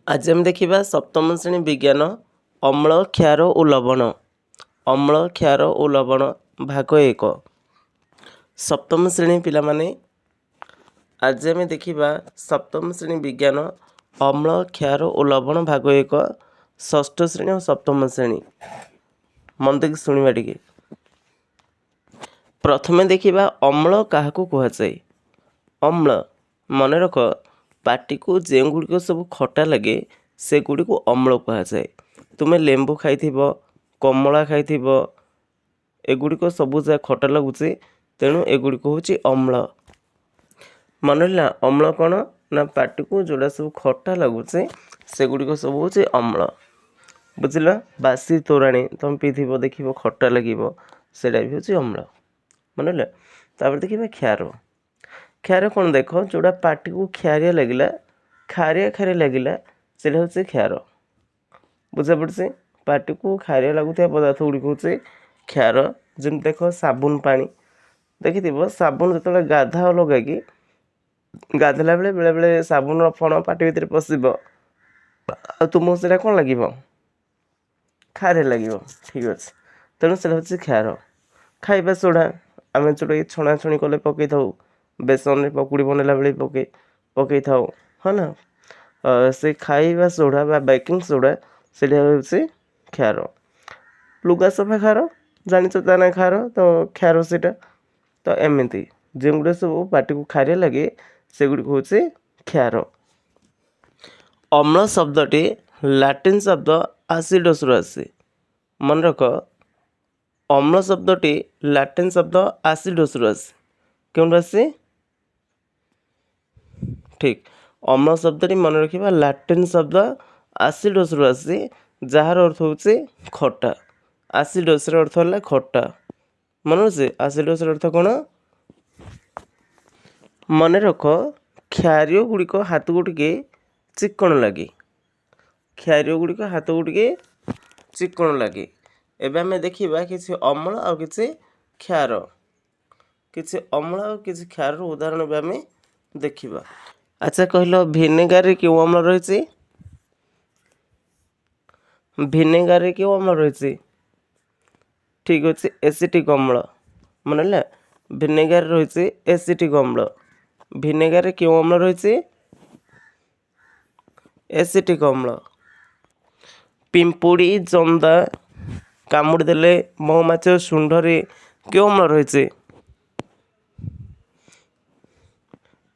ଆଜି ଆମେ ଦେଖିବା ସପ୍ତମ ଶ୍ରେଣୀ ବିଜ୍ଞାନ ଅମ୍ଳ କ୍ଷାର ଓ ଲବଣ। ଅମ୍ଳ କ୍ଷାର ଓ ଲବଣ ଭାଗ 1। ସପ୍ତମ ଶ୍ରେଣୀ ପିଲାମାନେ, ଆଜି ଆମେ ଦେଖିବା ସପ୍ତମ ଶ୍ରେଣୀ ବିଜ୍ଞାନ ଅମ୍ଳ କ୍ଷାର ଓ ଲବଣ ଭାଗ 1, ଷଷ୍ଠ ଶ୍ରେଣୀ ଓ ସପ୍ତମ ଶ୍ରେଣୀ। ମନ ଦେଇକି ଶୁଣିବା ଟିକେ। ପ୍ରଥମେ ଦେଖିବା ଅମ୍ଳ କାହାକୁ କୁହାଯାଏ। ଅମ୍ଳ, ମନେ ରଖ, ପାଟିକୁ ଯେଉଁଗୁଡ଼ିକ ସବୁ ଖଟା ଲାଗେ ସେଗୁଡ଼ିକୁ ଅମ୍ଳ କୁହାଯାଏ। ତୁମେ ଲେମ୍ବୁ ଖାଇଥିବ, କମଳା ଖାଇଥିବ, ଏଗୁଡ଼ିକ ସବୁ ଯାହା ଖଟା ଲାଗୁଛି, ତେଣୁ ଏଗୁଡ଼ିକ ହେଉଛି ଅମ୍ଳ। ମନେ ରହିଲା, ଅମ୍ଳ କ'ଣ ନା ପାଟିକୁ ଯେଉଁଟା ସବୁ ଖଟା ଲାଗୁଛି ସେଗୁଡ଼ିକ ସବୁ ହେଉଛି ଅମ୍ଳ। ବୁଝିଲ? ବାସି ତୋରାଣୀ ତୁମେ ପିଇଥିବ, ଦେଖିବ ଖଟା ଲାଗିବ, ସେଇଟା ବି ହେଉଛି ଅମ୍ଳ। ମନେ ରହିଲା? ତାପରେ ଦେଖିବା କ୍ଷାର। କ୍ଷାର କ'ଣ ଦେଖ, ଯେଉଁଟା ପାଟିକୁ ଖାରିଆ ଲାଗିଲା, ଖାରିଆ ଲାଗିଲା, ସେଇଟା ହେଉଛି କ୍ଷାର। ବୁଝାପଡ଼ୁଛି? ପାଟିକୁ ଖାରିଆ ଲାଗୁଥିବା ପଦାର୍ଥ ଗୁଡ଼ିକ ହେଉଛି କ୍ଷାର। ଯେମିତି ଦେଖ ସାବୁନ ପାଣି, ଦେଖିଥିବ ସାବୁନ ଯେତେବେଳେ ଗାଧାଅ ଲଗାଇକି ଗାଧେଇଲା ବେଳେ ବେଳେବେଳେ ସାବୁନର ଫଣ ପାଟି ଭିତରେ ପଶିବ, ଆଉ ତୁମକୁ ସେଇଟା କ'ଣ ଲାଗିବ? ଖାରିଆ ଲାଗିବ। ଠିକ୍ ଅଛି, ତେଣୁ ସେଇଟା ହେଉଛି କ୍ଷାର। ଖାଇବା ସୋଡ଼ା, ଆମେ ଯେଉଁଟାକି ଛଣାଛଣି କଲେ ପକାଇଥାଉ, ବେସନରେ ପକୁଡ଼ି ବନେଇଲା ବେଳେ ପକାଇଥାଉ, ହଁ ନା? ସେ ଖାଇବା ସୋଡ଼ା ବା ବେକିଂ ସୋଡ଼ା, ସେଇଟା ହେଉଛି କ୍ଷାର। ଲୁଗା ସଫା କ୍ଷାର, ଜାଣିଛ ତା ନା କ୍ଷାର, ତ କ୍ଷାର ସେଇଟା। ତ ଏମିତି ଯେଉଁଗୁଡ଼ିକ ସବୁ ପାଟିକୁ ଖାରିଆ ଲାଗେ ସେଗୁଡ଼ିକ ହେଉଛି କ୍ଷାର। ଅମ୍ଳ ଶବ୍ଦଟି ଲାଟିନ୍ ଶବ୍ଦ ଆସିଡସ୍ରୁ ଆସେ। ମନେ ରଖ, ଅମ୍ଳ ଶବ୍ଦଟି ଲାଟିନ୍ ଶବ୍ଦ ଆସିଡସ୍ରୁ ଆସେ। କେଉଁଠୁ ଆସେ? ଠିକ୍, ଅମ୍ଳ ଶବ୍ଦଟି ମନେ ରଖିବା ଲାଟିନ୍ ଶବ୍ଦ ଆସିଡସ୍ରୁ ଆସେ, ଯାହାର ଅର୍ଥ ହେଉଛି ଖଟା। ଆସିଡସ୍ର ଅର୍ଥ ହେଲା ଖଟା। ମନେ ଅଛି? ଆସିଡସ୍ର ଅର୍ଥ କ'ଣ? ମନେ ରଖ, କ୍ଷାରୀୟ ଗୁଡ଼ିକ ହାତକୁ ଟିକେ ଚିକ୍କଣ ଲାଗେ। କ୍ଷାରୀୟ ଗୁଡ଼ିକ ହାତକୁ ଟିକେ ଚିକ୍କଣ ଲାଗେ। ଏବେ ଆମେ ଦେଖିବା କିଛି ଅମ୍ଳ ଆଉ କିଛି କ୍ଷାର। କିଛି ଅମ୍ଳ ଆଉ କିଛି କ୍ଷାରର ଉଦାହରଣ ଏବେ ଆମେ ଦେଖିବା। ଆଚ୍ଛା କହିଲ, ଭିନେଗାରରେ କେଉଁ ଅମ୍ଳ ରହିଛି? ଭିନେଗାରରେ କେଉଁ ଅମ୍ଳ ରହିଛି? ଠିକ୍ ଅଛି, ଏସିଟିକ୍ ଅମ୍ଳ। ମନେ ହେଲା, ଭିନେଗାର ରହିଛି ଏସିଟିକ୍ ଅମ୍ଳ। ଭିନେଗାରରେ କେଉଁ ଅମ୍ଳ ରହିଛି? ଏସିଟିକ୍ ଅମ୍ଳ। ପିମ୍ପୁଡ଼ି ଜନ୍ଦା କାମୁଡ଼ି ଦେଲେ ମହୁମାଛିର ଶୁଣ୍ଢରେ କେଉଁ ଅମ୍ଳ ରହିଛି?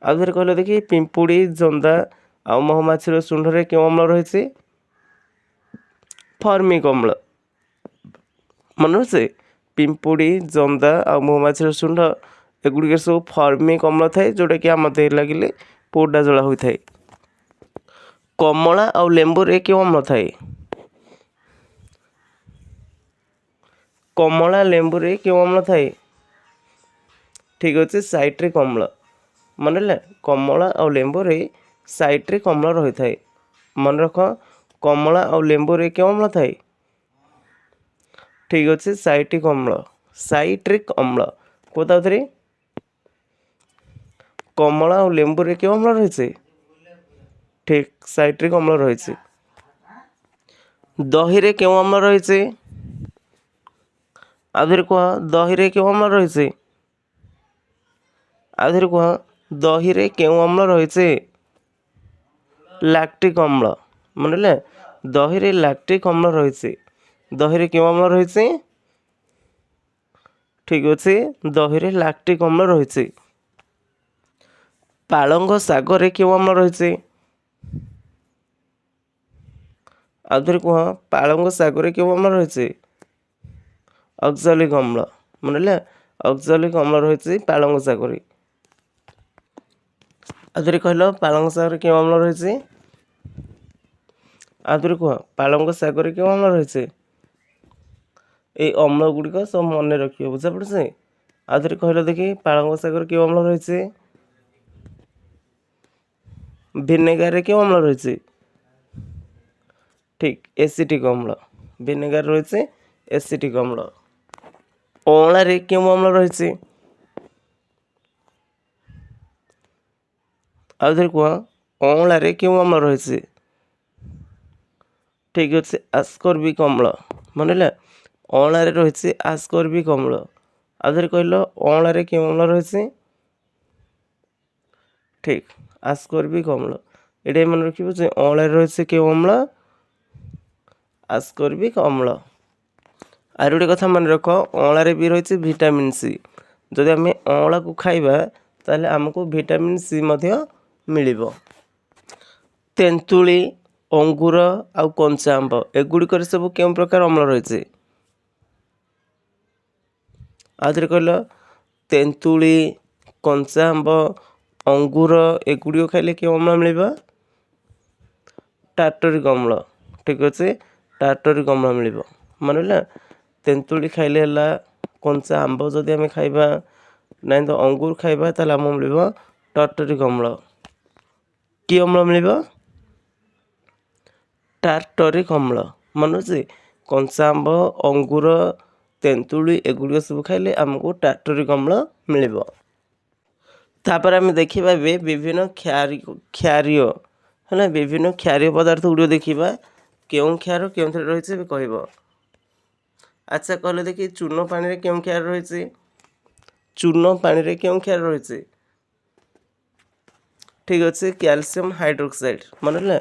ଆଉ ଥରେ କହିଲ ଦେଖି, ପିମ୍ପୁଡ଼ି ଜନ୍ଦା ଆଉ ମହୁମାଛିର ଶୁଣ୍ଢରେ କେଉଁ ଅମ୍ଳ ରହିଛି? ଫର୍ମିକ୍ ଅମ୍ଳ। ମନେ ଅଛି? ପିମ୍ପୁଡ଼ି ଜନ୍ଦା ଆଉ ମହୁମାଛିର ଶୁଣ୍ଢ, ଏଗୁଡ଼ିକ ସବୁ ଫର୍ମିକ୍ ଅମ୍ଳ ଥାଏ, ଯେଉଁଟାକି ଆମ ଦେହରେ ଲାଗିଲେ ପୋଡ଼ା ଜଳା ହୋଇଥାଏ। କମଳା ଆଉ ଲେମ୍ବୁରେ କେଉଁ ଅମ୍ଳ ଥାଏ? କମଳା ଲେମ୍ବୁରେ କେଉଁ ଅମ୍ଳ ଥାଏ? ଠିକ୍ ଅଛି, ସାଇଟ୍ରିକ୍ ଅମ୍ଳ। ମନେ ହେଲା, କମଳା ଆଉ ଲେମ୍ବୁରେ ସାଇଟ୍ରିକ୍ ଅମ୍ଳ ରହିଥାଏ। ମନେ ରଖ, କମଳା ଆଉ ଲେମ୍ବୁରେ କେଉଁ ଅମ୍ଳ ଥାଏ? ଠିକ୍ ଅଛି, ସାଇଟ୍ରିକ୍ ଅମ୍ଳ। ସାଇଟ୍ରିକ୍ ଅମ୍ଳ। କୁହ ତା ଭିତରେ, କମଳା ଆଉ ଲେମ୍ବୁରେ କେଉଁ ଅମ୍ଳ ରହିଛି? ଠିକ୍, ସାଇଟ୍ରିକ୍ ଅମ୍ଳ ରହିଛି। ଦହିରେ କେଉଁ ଅମ୍ଳ ରହିଛି? ଆଉ ଥରେ କୁହ, ଦହିରେ କେଉଁ ଅମ୍ଳ ରହିଛି? ଆଉ ଥରେ କୁହ, ଦହିରେ କେଉଁ ଅମ୍ଳ ରହିଛି? ଲାକ୍ଟିକ୍ ଅମ୍ଳ। ମନେ ହେଲା, ଦହିରେ ଲାକ୍ଟିକ୍ ଅମ୍ଳ ରହିଛି। ଦହିରେ କେଉଁ ଅମ୍ଳ ରହିଛି? ଠିକ୍ ଅଛି, ଦହିରେ ଲାକ୍ଟିକ୍ ଅମ୍ଳ ରହିଛି। ପାଳଙ୍ଗ ଶାଗରେ କେଉଁ ଅମ୍ଳ ରହିଛି? ଆଉ ଥରେ କୁହ, ପାଳଙ୍ଗ ଶାଗରେ କେଉଁ ଅମ୍ଳ ରହିଛି? ଅକ୍ଜାଲିକ୍ ଅମ୍ଳ। ମନେ ହେଲା, ଅକ୍ଜାଲିକ୍ ଅମ୍ଳ ରହିଛି ପାଳଙ୍ଗ ଶାଗରେ। ଆଉ ଥରେ କହିଲ, ପାଳଙ୍ଗ ଶାଗରେ କେଉଁ ଅମ୍ଳ ରହିଛି? ଆଉ ଥରେ କୁହ, ପାଳଙ୍ଗ ଶାଗରେ କେଉଁ ଅମ୍ଳ ରହିଛି? ଏଇ ଅମ୍ଳ ଗୁଡ଼ିକ ସବୁ ମନେ ରଖିବ। ବୁଝାପଡ଼ୁଛି? ଆଉ ଥରେ କହିଲ ଦେଖି, ପାଳଙ୍ଗ ଶାଗରେ କେଉଁ ଅମ୍ଳ ରହିଛି? ଭିନେଗାରରେ କେଉଁ ଅମ୍ଳ ରହିଛି? ଠିକ୍, ଏସିଟିକ୍ ଅମ୍ଳ। ଭିନେଗାର ରହିଛି ଏସିଟିକ୍ ଅମ୍ଳ। ଅଁଳାରେ କେଉଁ ଅମ୍ଳ ରହିଛି? ଆଉ ଥରେ କୁହ, ଅଁଳାରେ କେଉଁ ଅମ୍ଳ ରହିଛି? ଠିକ୍ ଅଛି ଆସ୍କର୍ବିକ୍ ଅମ୍ଳ ମନେ ହେଲା ଅଁଳାରେ ରହିଛି ଆସ୍କର୍ବିକ୍ ଅମ୍ଳ। ଆଉ ଥରେ କହିଲ ଅଁଳାରେ କେଉଁ ଅମ୍ଳ ରହିଛି? ଠିକ୍ ଆସ୍କର୍ବିକ୍ ଅମ୍ଳ। ଏଇଟା ମନେ ରଖିବ ଯେ ଅଁଳାରେ ରହିଛି କେଉଁ ଅମ୍ଳ? ଆସ୍କର୍ବିକ୍ ଅମ୍ଳ। আর ଗୋଟେ କଥା ମନେ ରଖ ଅଁଳାରେ ବି ରହିଛି ଭିଟାମିନ୍ ସି। ଯଦି ଆମେ ଅଁଳାକୁ ଖାଇବା ତାହେଲେ ଆମକୁ ଭିଟାମିନ୍ ସି ମଧ୍ୟ ମିଳିବ। ତେନ୍ତୁଳି ଅଙ୍ଗୁର ଆଉ କଞ୍ଚା ଆମ୍ବ ଏଗୁଡ଼ିକରେ ସବୁ କେଉଁ ପ୍ରକାର ଅମ୍ଳ ରହିଛି? ଆଉ ଥରେ କହିଲ ତେନ୍ତୁଳି କଞ୍ଚା ଆମ୍ବ ଅଙ୍ଗୁର ଏଗୁଡ଼ିକ ଖାଇଲେ କେଉଁ ଅମ୍ଳ ମିଳିବ? ଟାର୍ଟରିକ୍ ଅମ୍ଳ। ଠିକ୍ ଅଛି ଟାର୍ଟରିକ୍ ଅମ୍ଳ ମିଳିବ। ମନେ ହେଲା ତେନ୍ତୁଳି ଖାଇଲେ ହେଲା, କଞ୍ଚା ଆମ୍ବ ଯଦି ଆମେ ଖାଇବା ନାଇଁ ତ ଅଙ୍ଗୁର ଖାଇବା ତାହେଲେ ଆମକୁ ମିଳିବ ଟାର୍ଟରିକ୍ ଅମ୍ଳ। କି ଅମ୍ଳ ମିଳିବ? ଟାର୍ଟରିକ୍ ଅମ୍ଳ। ମନେ ଅଛି କଞ୍ଚା ଆମ୍ବ ଅଙ୍ଗୁର ତେନ୍ତୁଳି ଏଗୁଡ଼ିକ ସବୁ ଖାଇଲେ ଆମକୁ ଟାର୍ଟରିକ୍ ଅମ୍ଳ ମିଳିବ। ତାପରେ ଆମେ ଦେଖିବା ଏବେ ବିଭିନ୍ନ କ୍ଷାରୀୟ ହେଲା ବିଭିନ୍ନ କ୍ଷାରୀୟ ପଦାର୍ଥ ଗୁଡ଼ିକ ଦେଖିବା କେଉଁ କ୍ଷାର କେଉଁଥିରେ ରହିଛି ଏବେ କହିବ। ଆଚ୍ଛା କହିଲେ ଦେଖି ଚୂନ ପାଣିରେ କେଉଁ କ୍ଷାର ରହିଛି? ଚୂନ ପାଣିରେ କେଉଁ କ୍ଷାର ରହିଛି? ଠିକ୍ ଅଛି କ୍ୟାଲସିୟମ୍ ହାଇଡ୍ରୋକ୍ସାଇଡ୍। ମନେ ହେଲା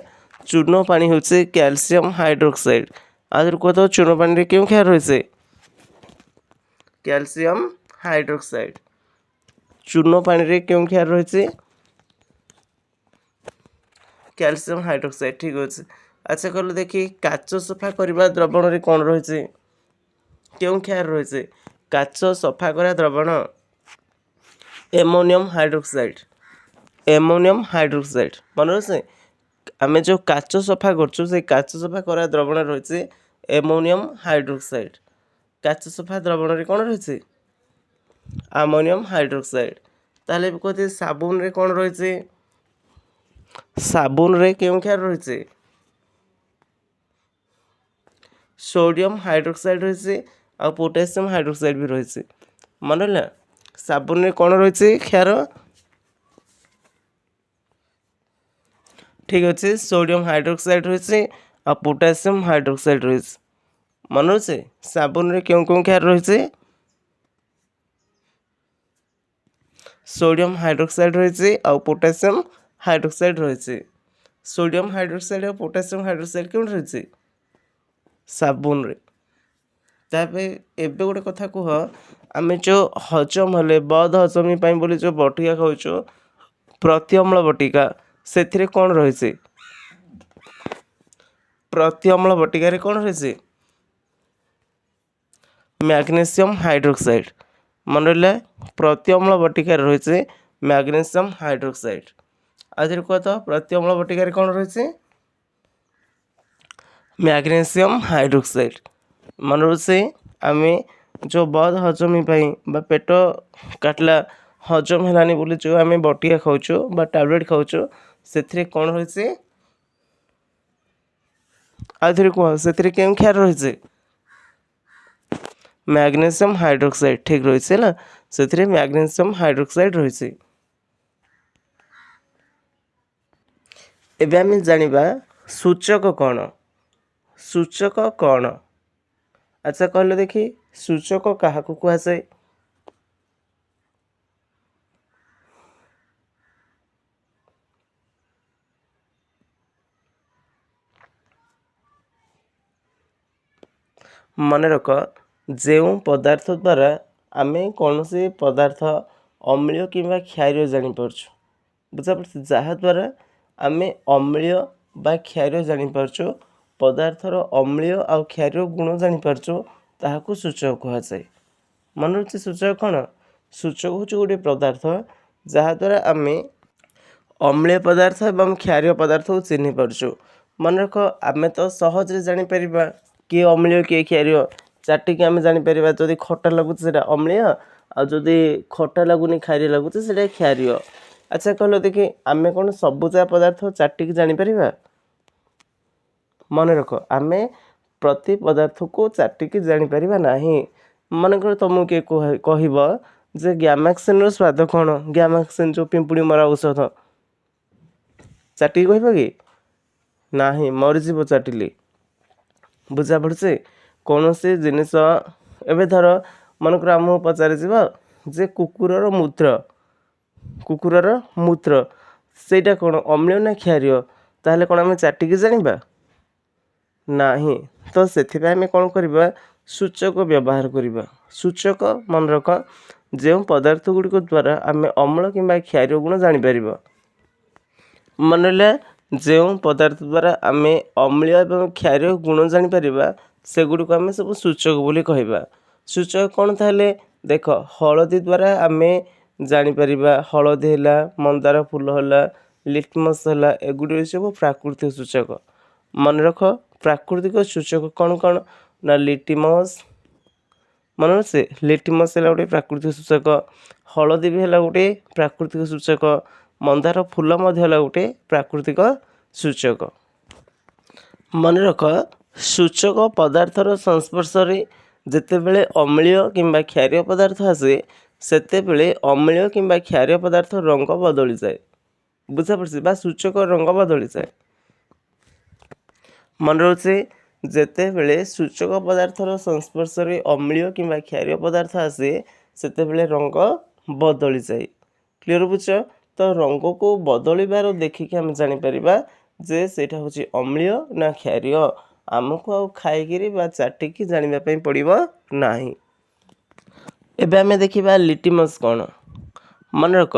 ଚୂନ ପାଣି ହେଉଛି କ୍ୟାଲସିୟମ୍ ହାଇଡ୍ରୋକ୍ସାଇଡ୍। ଆଉ ଥରେ କୁହ ତ ଚୂନ ପାଣିରେ କେଉଁ କ୍ଷାର ରହିଛି? Calcium hydroxide. ଚୂନ ପାଣିରେ କେଉଁ କ୍ଷାର ରହିଛି? Calcium hydroxide. ଠିକ୍ ଅଛି। ଆଚ୍ଛା କହିଲେ ଦେଖି କାଚ ସଫା କରିବା ଦ୍ରବଣରେ କ'ଣ ରହିଛି? କେଉଁ କ୍ଷାର ରହିଛି? କାଚ ସଫା କରିବା ଦ୍ରବଣ ଏମୋନିୟମ୍ ହାଇଡ୍ରୋକ୍ସାଇଡ୍। ଏମୋନିୟମ୍ ହାଇଡ୍ରୋକ୍ସାଇଡ୍ ମନେ ଅଛି ଆମେ ଯେଉଁ କାଚ ସଫା କରୁଛୁ ସେଇ କାଚ ସଫା କରିବା ଦ୍ରବଣ ରହିଛି ଏମୋନିୟମ୍ ହାଇଡ୍ରୋକ୍ସାଇଡ୍। କାଚ ସଫା ଦ୍ରବଣରେ କ'ଣ ରହିଛି? Ammonium hydroxide. ତାହେଲେ କହୁଛି ସାବୁନରେ କ'ଣ ରହିଛି? ସାବୁନରେ କେଉଁ କ୍ଷାର ରହିଛି? ସୋଡ଼ିୟମ୍ ହାଇଡ୍ରୋକ୍ସାଇଡ୍ ରହିଛି ଆଉ ପୋଟାସିୟମ୍ ହାଇଡ୍ରୋକ୍ସାଇଡ୍ ବି ରହିଛି। ମନେ ହେଲା ସାବୁନରେ କ'ଣ ରହିଛି କ୍ଷାର? ଠିକ୍ ଅଛି ସୋଡ଼ିୟମ୍ ହାଇଡ୍ରୋକ୍ସାଇଡ୍ ରହିଛି ଆଉ ପୋଟାସିୟମ୍ ହାଇଡ୍ରୋକ୍ସାଇଡ୍ ରହିଛି। ମନେ ଅଛି ସାବୁନରେ କେଉଁ କେଉଁ କ୍ଷାର ରହିଛି? ସୋଡ଼ିୟମ୍ ହାଇଡ୍ରୋକ୍ସାଇଡ୍ ରହିଛି ଆଉ ପୋଟାସିୟମ୍ ହାଇଡ୍ରୋକ୍ସାଇଡ୍ ରହିଛି। ସୋଡ଼ିୟମ୍ ହାଇଡ୍ରୋକ୍ସାଇଡ୍ ଆଉ ପୋଟାସିୟମ୍ ହାଇଡ୍ରୋକ୍ସାଇଡ୍ କେଉଁଠି ରହିଛି? ସାବୁନରେ। ତାପରେ ଏବେ ଗୋଟେ କଥା କୁହ ଆମେ ଯେଉଁ ହଜମ ହେଲେ ବଦ ହଜମୀ ପାଇଁ ବୋଲି ଯେଉଁ ବଟିକା ଖାଉଛୁ ପ୍ରତି ଅମ୍ଳ ବଟିକା ସେଥିରେ କ'ଣ ରହିଛି? ପ୍ରତି ଅମ୍ଳ ବଟିକାରେ କ'ଣ ରହିଛି? Magnesium hydroxide. ମନେ ରହିଲା ପ୍ରତି ଅମ୍ଳ ବଟିକାରେ ରହିଛି ମ୍ୟାଗ୍ନେସିୟମ୍ ହାଇଡ୍ରୋକ୍ସାଇଡ୍। ଆଉ ଥରେ କୁହ ତ ପ୍ରତି ଅମ୍ଳ ବଟିକାରେ କ'ଣ ରହିଛି? Magnesium hydroxide. ମନେ ରହୁଛି ଆମେ ଯେଉଁ ବଦ ହଜମୀ ପାଇଁ ବା ପେଟ କାଟିଲା ହଜମ ହେଲାନି ବୋଲି ଯେଉଁ ଆମେ ବଟିକା ଖାଉଛୁ ବା ଟ୍ୟାବଲେଟ୍ ଖାଉଛୁ ସେଥିରେ କ'ଣ ରହିଛି? ଆଉ ଥରେ କୁହ ସେଥିରେ କେଉଁ କ୍ଷାର ରହିଛି? Magnesium hydroxide. ଠିକ୍ ରହିଛି ହେଲା ସେଥିରେ ମ୍ୟାଗ୍ନେସିୟମ୍ ହାଇଡ୍ରୋକ୍ସାଇଡ୍ ରହିଛି। ଏବେ ଆମେ ଜାଣିବା ସୂଚକ କ'ଣ? ସୂଚକ କ'ଣ? ଆଚ୍ଛା କହିଲେ ଦେଖି ସୂଚକ କାହାକୁ କୁହାଯାଏ? ମନେ ରଖ ଯେଉଁ ପଦାର୍ଥ ଦ୍ୱାରା ଆମେ କୌଣସି ପଦାର୍ଥ ଅମ୍ଳୀୟ କିମ୍ବା କ୍ଷାରୀୟ ଜାଣିପାରୁଛୁ ବୁଝାପଡ଼ୁଛି ଯାହାଦ୍ୱାରା ଆମେ ଅମ୍ଳୀୟ ବା କ୍ଷାରୀୟ ଜାଣିପାରୁଛୁ ପଦାର୍ଥର ଅମ୍ଳୀୟ ଆଉ କ୍ଷାରୀୟ ଗୁଣ ଜାଣିପାରୁଛୁ ତାହାକୁ ସୂଚକ କୁହାଯାଏ। ମନେ ରହୁଛି ସୂଚକ କ'ଣ? ସୂଚକ ହେଉଛି ଗୋଟିଏ ପଦାର୍ଥ ଯାହାଦ୍ୱାରା ଆମେ ଅମ୍ଳୀୟ ପଦାର୍ଥ ଏବଂ କ୍ଷାରୀୟ ପଦାର୍ଥକୁ ଚିହ୍ନି ପାରୁଛୁ। ମନେ ରଖ ଆମେ ତ ସହଜରେ ଜାଣିପାରିବା କିଏ ଅମ୍ଳୀୟ କିଏ କ୍ଷାରୀୟ ଚାଟିକି ଆମେ ଜାଣିପାରିବା ଯଦି ଖଟା ଲାଗୁଛି ସେଇଟା ଅମ୍ଳୀୟ ଆଉ ଯଦି ଖଟା ଲାଗୁନି କ୍ଷାରୀୟ ଲାଗୁଛି ସେଇଟା କ୍ଷାରୀୟ। ଆଚ୍ଛା କହିଲ ଦେଖି ଆମେ କ'ଣ ସବୁଜା ପଦାର୍ଥ ଚାଟିକି ଜାଣିପାରିବା? ମନେ ରଖ ଆମେ ପ୍ରତି ପଦାର୍ଥକୁ ଚାଟିକି ଜାଣିପାରିବା ନାହିଁ। ମନେକର ତୁମକୁ କିଏ କହିବ ଯେ ଗ୍ୟାମାକ୍ସିନ୍ର ସ୍ୱାଦ କ'ଣ? ଗ୍ୟାମାକ୍ସିନ୍ ଯେଉଁ ପିମ୍ପୁଡ଼ି ମରା ଔଷଧ ଚାଟିକି କହିବ କି? ନାହିଁ ମରିଯିବ ଚାଟିଲେ। ବୁଝା ପଡ଼ୁଛି। କୌଣସି ଜିନିଷ ଏବେ ଧର ମନେକର ଆମକୁ ପଚାରିଯିବ ଯେ କୁକୁରର ମୂତ୍ର ସେଇଟା କ'ଣ ଅମ୍ଳୀୟ ନା କ୍ଷାରୀୟ, ତାହେଲେ କ'ଣ ଆମେ ଚାଟିକି ଜାଣିବା? ନାହିଁ। ତ ସେଥିପାଇଁ ଆମେ କ'ଣ କରିବା, ସୂଚକ ବ୍ୟବହାର କରିବା। ସୂଚକ ମନେ ରଖ, ଯେଉଁ ପଦାର୍ଥ ଗୁଡ଼ିକ ଦ୍ୱାରା ଆମେ ଅମ୍ଳ କିମ୍ବା କ୍ଷାରୀୟ ଗୁଣ ଜାଣିପାରିବା। ମନେ ରହିଲା, ଯେଉଁ ପଦାର୍ଥ ଦ୍ୱାରା ଆମେ ଅମ୍ଳୀୟ ଏବଂ କ୍ଷାରୀୟ ଗୁଣ ଜାଣିପାରିବା ସେଗୁଡ଼ିକୁ ଆମେ ସବୁ ସୂଚକ ବୋଲି କହିବା। ସୂଚକ କ'ଣ ତାହେଲେ? ଦେଖ, ହଳଦୀ ଦ୍ୱାରା ଆମେ ଜାଣିପାରିବା, ହଳଦୀ ହେଲା, ମନ୍ଦାର ଫୁଲ ହେଲା, ଲିଟମସ୍ ହେଲା, ଏଗୁଡ଼ିକ ସବୁ ପ୍ରାକୃତିକ ସୂଚକ। ମନେ ରଖ, ପ୍ରାକୃତିକ ସୂଚକ କ'ଣ କ'ଣ ନା ଲିଟମସ୍, ମନେ ଅଛି, ଲିଟମସ୍ ହେଲା ଗୋଟେ ପ୍ରାକୃତିକ ସୂଚକ, ହଳଦୀ ବି ହେଲା ଗୋଟେ ପ୍ରାକୃତିକ ସୂଚକ, ମନ୍ଦାର ଫୁଲ ମଧ୍ୟ ହେଲା ଗୋଟେ ପ୍ରାକୃତିକ ସୂଚକ। ମନେ ରଖ, ସୂଚକ ପଦାର୍ଥର ସଂସ୍ପର୍ଶରେ ଯେତେବେଳେ ଅମ୍ଳୀୟ କିମ୍ବା କ୍ଷାରୀୟ ପଦାର୍ଥ ଆସେ ସେତେବେଳେ ଅମ୍ଳୀୟ କିମ୍ବା କ୍ଷାରୀୟ ପଦାର୍ଥ ରଙ୍ଗ ବଦଳିଯାଏ। ବୁଝାପଡ଼ୁଛି, ବା ସୂଚକ ରଙ୍ଗ ବଦଳିଯାଏ। ମନେ ରହୁଛି, ଯେତେବେଳେ ସୂଚକ ପଦାର୍ଥର ସଂସ୍ପର୍ଶରେ ଅମ୍ଳୀୟ କିମ୍ବା କ୍ଷାରୀୟ ପଦାର୍ଥ ଆସେ ସେତେବେଳେ ରଙ୍ଗ ବଦଳିଯାଏ। କ୍ଲିଅର ବୁଝ? ତ ରଙ୍ଗକୁ ବଦଳିବାର ଦେଖିକି ଆମେ ଜାଣିପାରିବା ଯେ ସେଇଟା ହେଉଛି ଅମ୍ଳୀୟ ନା କ୍ଷାରୀୟ। ଆମକୁ ଆଉ ଖାଇକିରି ବା ଚାଟିକି ଜାଣିବା ପାଇଁ ପଡ଼ିବ ନାହିଁ। ଏବେ ଆମେ ଦେଖିବା ଲିଟମସ୍ କ'ଣ। ମନେ ରଖ,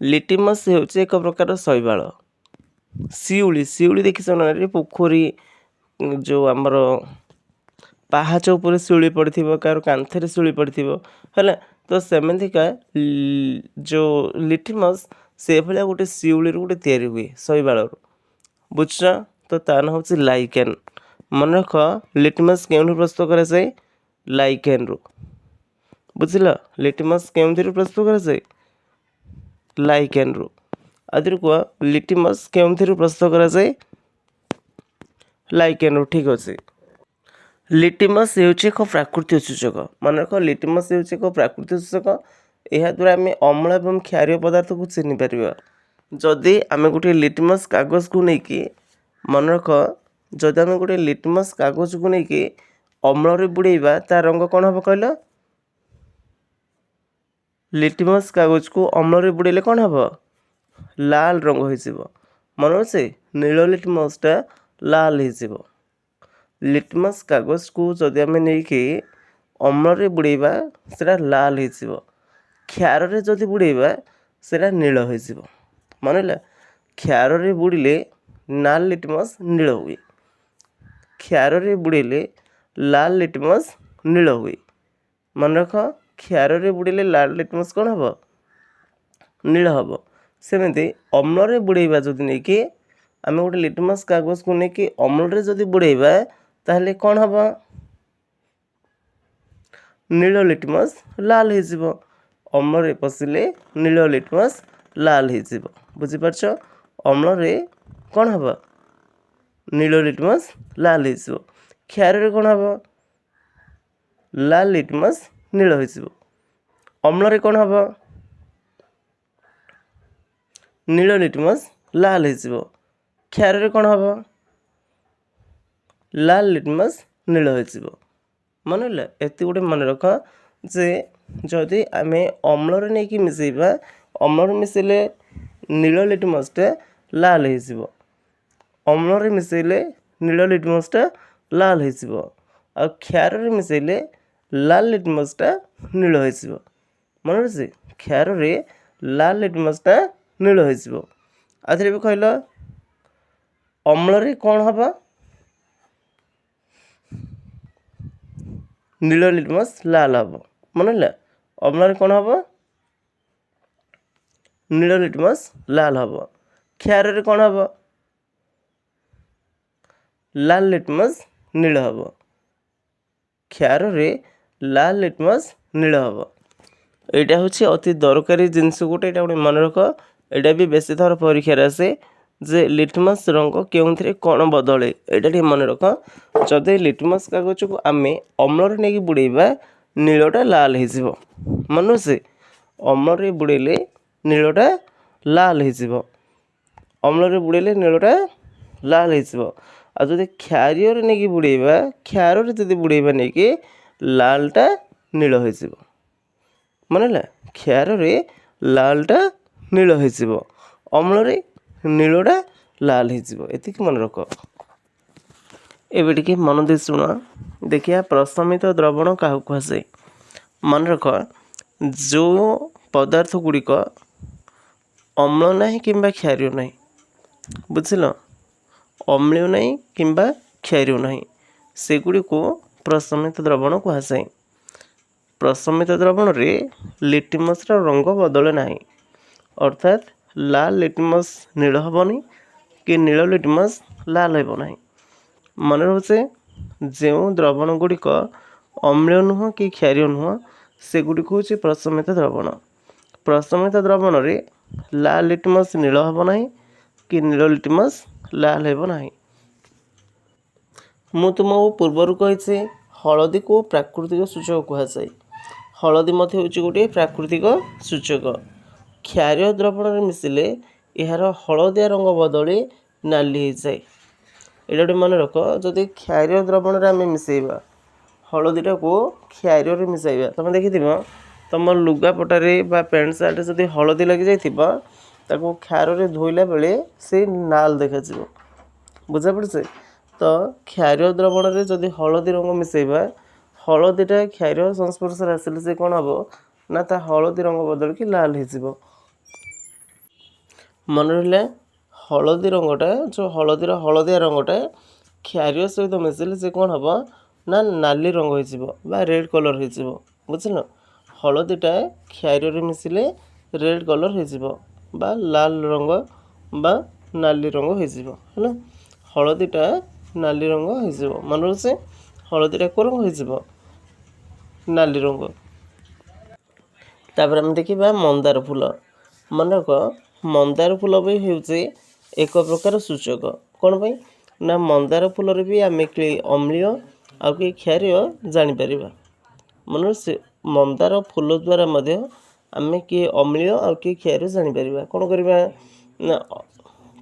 ଲିଟମସ୍ ହେଉଛି ଏକ ପ୍ରକାର ଶୈବାଳ। ଶିଉଳି ଦେଖିଛ ନା, ପୋଖରୀ ଯେଉଁ ଆମର ପାହାଚ ଉପରେ ଶିଉଳି ପଡ଼ିଥିବ, କାହାର କାନ୍ଥରେ ଶିଉଳି ପଡ଼ିଥିବ ହେଲା। ତ ସେମିତିକା ଯେଉଁ ଲିଟମସ୍ ସେଭଳିଆ ଗୋଟେ ଶିଉଳିରୁ ଗୋଟେ ତିଆରି ହୁଏ ଶୈବାଳରୁ। ବୁଝୁଛ? ତ ତା ନାଁ ହେଉଛି ଲାଇକେନ୍। ମନେ ରଖ, ଲିଟମସ୍ କେଉଁଠୁ ପ୍ରସ୍ତୁତ କରାଯାଏ? ଲାଇକେନ୍ରୁ। ବୁଝିଲ? ଲିଟମସ୍ କେଉଁଥିରୁ ପ୍ରସ୍ତୁତ କରାଯାଏ? ଲାଇକେନ୍ରୁ। ଆଦିରୁ କୁହ, ଲିଟମସ୍ କେଉଁଥିରୁ ପ୍ରସ୍ତୁତ କରାଯାଏ? ଲାଇକେନ୍ରୁ। ଠିକ୍ ଅଛି। ଲିଟମସ୍ ହେଉଛି ଏକ ପ୍ରାକୃତିକ ସୂଚକ। ମନେ ରଖ, ଲିଟମସ୍ ହେଉଛି ଏକ ପ୍ରାକୃତିକ ସୂଚକ। ଏହାଦ୍ୱାରା ଆମେ ଅମ୍ଳ ଏବଂ କ୍ଷାରୀୟ ପଦାର୍ଥକୁ ଚିହ୍ନିପାରିବା। ଯଦି ଆମେ ଗୋଟିଏ ଲିଟମସ୍ କାଗଜକୁ ନେଇକି, ମନେ ରଖ, ଯଦି ଆମେ ଗୋଟିଏ ଲିଟମସ୍ କାଗଜକୁ ନେଇକି ଅମ୍ଳରେ ବୁଡ଼େଇବା ତା ରଙ୍ଗ କ'ଣ ହେବ କହିଲ? ଲିଟମସ୍ କାଗଜକୁ ଅମ୍ଳରେ ବୁଡ଼େଇଲେ କ'ଣ ହେବ? ଲାଲ ରଙ୍ଗ ହୋଇଯିବ। ମନେ ଅଛି, ନୀଳ ଲିଟମସ୍ଟା ଲାଲ ହୋଇଯିବ। ଲିଟମସ୍ କାଗଜକୁ ଯଦି ଆମେ ନେଇକି ଅମ୍ଳରେ ବୁଡ଼େଇବା ସେଇଟା ଲାଲ ହୋଇଯିବ। କ୍ଷାରରେ ଯଦି ବୁଡ଼େଇବା ସେଇଟା ନୀଳ ହୋଇଯିବ। ମନେ ହେଲା, କ୍ଷାରରେ ବୁଡ଼ିଲେ ଲାଲ ଲିଟମସ୍ ନୀଳ ହୁଏ, କ୍ଷାରରେ ବୁଡ଼େଇଲେ ଲାଲ ଲିଟମସ୍ ନୀଳ ହୁଏ। ମନେ ରଖ, କ୍ଷାରରେ ବୁଡ଼ିଲେ ଲାଲ ଲିଟମସ୍ କ'ଣ ହେବ? ନୀଳ ହେବ। ସେମିତି ଅମ୍ଳରେ ବୁଡ଼େଇବା ଯଦି ନେଇକି ଆମେ ଗୋଟେ ଲିଟମସ୍ କାଗଜକୁ ନେଇକି ଅମ୍ଳରେ ଯଦି ବୁଡ଼େଇବା ତାହେଲେ କ'ଣ ହେବ? ନୀଳ ଲିଟମସ୍ ଲାଲ ହୋଇଯିବ। ଅମ୍ଳରେ ପଶିଲେ ନୀଳ ଲିଟମସ୍ ଲାଲ ହୋଇଯିବ। ବୁଝିପାରୁଛ? ଅମ୍ଳରେ କ'ଣ ହେବ? ନୀଳ ଲିଟମସ୍ ଲାଲ ହୋଇଯିବ। କ୍ଷାରରେ କ'ଣ ହେବ? ଲାଲ ଲିଟମସ୍ ନୀଳ ହୋଇଯିବ। ଅମ୍ଳରେ କ'ଣ ହେବ? ନୀଳ ଲିଟମସ୍ ଲାଲ ହୋଇଯିବ। କ୍ଷାରରେ କ'ଣ ହେବ? ଲାଲ ଲିଟମସ୍ ନୀଳ ହୋଇଯିବ। ମନେ ହେଲା? ଏତେ ଗୋଟେ ମନେ ରଖ ଯେ ଯଦି ଆମେ ଅମ୍ଳରେ ନେଇକି ମିଶାଇବା, ଅମ୍ଳରେ ମିଶାଇଲେ ନୀଳ ଲିଟମସ୍ଟା ଲାଲ ହୋଇଯିବ। ଅମ୍ଳରେ ମିଶାଇଲେ ନୀଳ ଲିଟମସ୍ଟା ଲାଲ ହୋଇଯିବ। ଆଉ କ୍ଷାରରେ ମିଶାଇଲେ ଲାଲ ଲିଟମସ୍ଟା ନୀଳ ହୋଇଯିବ। ମନେ ଅଛି, କ୍ଷାରରେ ଲାଲ ଲିଟମସ୍ଟା ନୀଳ ହୋଇଯିବ। ଆଉଥରେ ବି କହିଲ, ଅମ୍ଳରେ କ'ଣ ହେବ? ନୀଳ ଲିଟମସ୍ ଲାଲ ହେବ। ମନେ ହେଲା, ଅମ୍ଳରେ କ'ଣ ହେବ? ନୀଳ ଲିଟମସ୍ ଲାଲ ହେବ। କ୍ଷାରରେ କ'ଣ ହେବ? ଲାଲ ଲିଟମସ୍ ନୀଳ ହେବ। କ୍ଷାରରେ ଲାଲ ଲିଟମସ୍ ନୀଳ ହେବ। ଏଇଟା ହେଉଛି ଅତି ଦରକାରୀ ଜିନିଷ ଗୋଟେ, ଏଇଟା ଗୋଟେ ମନେ ରଖ। ଏଇଟା ବି ବେଶୀ ଥର ପରୀକ୍ଷାରେ ଆସେ ଯେ ଲିଟମସ୍ ରଙ୍ଗ କେଉଁଥିରେ କ'ଣ ବଦଳେ, ଏଇଟା ଟିକେ ମନେ ରଖ। ଯଦି ଲିଟମସ୍ କାଗଜକୁ ଆମେ ଅମ୍ଳରେ ନେଇକି ବୁଡ଼େଇବା ନୀଳଟା ଲାଲ ହୋଇଯିବ। ମନେ ଅଛି, ଅମ୍ଳରେ ବୁଡ଼େଇଲେ ନୀଳଟା ଲାଲ ହୋଇଯିବ। ଅମ୍ଳରେ ବୁଡ଼େଇଲେ ନୀଳଟା ଲାଲ ହୋଇଯିବ। ଆଉ ଯଦି କ୍ଷାରୀୟରେ ନେଇକି ବୁଡ଼େଇବା, କ୍ଷାରରେ ଯଦି ବୁଡ଼େଇବା ନେଇକି ଲାଲଟା ନୀଳ ହୋଇଯିବ। ମନେ ହେଲା, କ୍ଷାରରେ ଲାଲଟା ନୀଳ ହୋଇଯିବ, ଅମ୍ଳରେ ନୀଳଟା ଲାଲ ହେଇଯିବ। ଏତିକି ମନେ ରଖ। ଏବେ ଟିକେ ମନ ଦେଇ ଶୁଣ, ଦେଖିବା ପ୍ରଶମିତ ଦ୍ରବଣ କାହାକୁ କୁହାଯାଏ। ମନେ ରଖ, ଯେଉଁ ପଦାର୍ଥ ଗୁଡ଼ିକ ଅମ୍ଳ ନାହିଁ କିମ୍ବା କ୍ଷାରୀୟ ନାହିଁ, ବୁଝିଲ, ଅମ୍ଳୀୟ ନାହିଁ କିମ୍ବା କ୍ଷାରୀୟ ନାହିଁ, ସେଗୁଡ଼ିକୁ ପ୍ରଶମିତ ଦ୍ରବଣ କୁହାଯାଏ। ପ୍ରଶମିତ ଦ୍ରବଣରେ ଲିଟମସର ରଙ୍ଗ ବଦଳେ ନାହିଁ, ଅର୍ଥାତ୍ ଲାଲ ଲିଟମସ ନୀଳ ହେବନି କି ନୀଳ ଲିଟମସ ଲାଲ ହେବ ନାହିଁ। ମନେ ରହୁଛେ, ଯେଉଁ ଦ୍ରବଣ ଗୁଡ଼ିକ ଅମ୍ଳୀୟ ନୁହଁ କି କ୍ଷାରୀୟ ନୁହଁ, ସେଗୁଡ଼ିକ ହେଉଛି ପ୍ରଶମିତ ଦ୍ରବଣ। ପ୍ରଶମିତ ଦ୍ରବଣରେ ଲାଲ ଲିଟମସ ନୀଳ ହେବ ନାହିଁ କି ନୀଳ ଲିଟମସ ଲାଲ ହେବ ନାହିଁ। ମୁଁ ତୁମକୁ ପୂର୍ବରୁ କହିଛି ହଳଦୀକୁ ପ୍ରାକୃତିକ ସୂଚକ କୁହାଯାଏ। ହଳଦୀ ମଧ୍ୟ ହେଉଛି ଗୋଟିଏ ପ୍ରାକୃତିକ ସୂଚକ। କ୍ଷାରୀୟ ଦ୍ରବଣରେ ମିଶିଲେ ଏହାର ହଳଦିଆ ରଙ୍ଗ ବଦଳି ନାଲି ହୋଇଯାଏ। ଏଇଟା ଗୋଟେ ମନେ ରଖ, ଯଦି କ୍ଷାରୀୟ ଦ୍ରବଣରେ ଆମେ ମିଶାଇବା, ହଳଦୀଟାକୁ କ୍ଷାରୀୟରେ ମିଶାଇବା, ତୁମେ ଦେଖିଥିବ ତୁମ ଲୁଗାପଟାରେ ବା ପ୍ୟାଣ୍ଟ ସାର୍ଟରେ ଯଦି ହଳଦୀ ଲାଗିଯାଇଥିବ, ତାକୁ କ୍ଷାରରେ ଧୋଇଲା ବେଳେ ସେ ନାଲ ଦେଖାଯିବ। ବୁଝାପଡ଼ୁଛି? ତ କ୍ଷାରୀୟ ଦ୍ରବଣରେ ଯଦି ହଳଦୀ ରଙ୍ଗ ମିଶାଇବା, ହଳଦୀଟା କ୍ଷାରୀୟ ସଂସ୍ପର୍ଶରେ ଆସିଲେ ସେ କ'ଣ ହେବ ନା ତା ହଳଦୀ ରଙ୍ଗ ବଦଳିକି ଲାଲ ହେଇଯିବ। ମନେ ରହିଲା, ହଳଦୀ ରଙ୍ଗଟା, ଯେଉଁ ହଳଦୀର ହଳଦିଆ ରଙ୍ଗଟା କ୍ଷାରୀୟ ସହିତ ମିଶିଲେ ସେ କ'ଣ ହେବ ନା ନାଲି ରଙ୍ଗ ହେଇଯିବ ବା ରେଡ଼୍ କଲର୍ ହେଇଯିବ। ବୁଝିଲ, ହଳଦୀଟା କ୍ଷାରୀୟରେ ମିଶିଲେ ରେଡ଼୍ କଲର୍ ହେଇଯିବ ବା ଲାଲ ରଙ୍ଗ ବା ନାଲି ରଙ୍ଗ ହେଇଯିବ। ହେଲା, ହଳଦୀଟା ନାଲି ରଙ୍ଗ ହେଇଯିବ। ମନେ ରହୁଛି, ହଳଦୀଟା କେଉଁ ରଙ୍ଗ ହେଇଯିବ? ନାଲି ରଙ୍ଗ। ତାପରେ ଆମେ ଦେଖିବା ମନ୍ଦାର ଫୁଲ। ମନେ ରଖ, ମନ୍ଦାର ଫୁଲ ବି ହେଉଛି ଏକ ପ୍ରକାର ସୂଚକ। କ'ଣ ପାଇଁ ନା ମନ୍ଦାର ଫୁଲରେ ବି ଆମେ କି ଅମ୍ଳୀୟ ଆଉ କି କ୍ଷାରୀୟ ଜାଣିପାରିବା। ମନେ ରହୁଛି, ମନ୍ଦାର ଫୁଲ ଦ୍ୱାରା ମଧ୍ୟ ଆମେ କିଏ ଅମ୍ଳୀୟ ଆଉ କିଏ କ୍ଷାରୀୟ ଜାଣିପାରିବା। କ'ଣ କରିବା ନା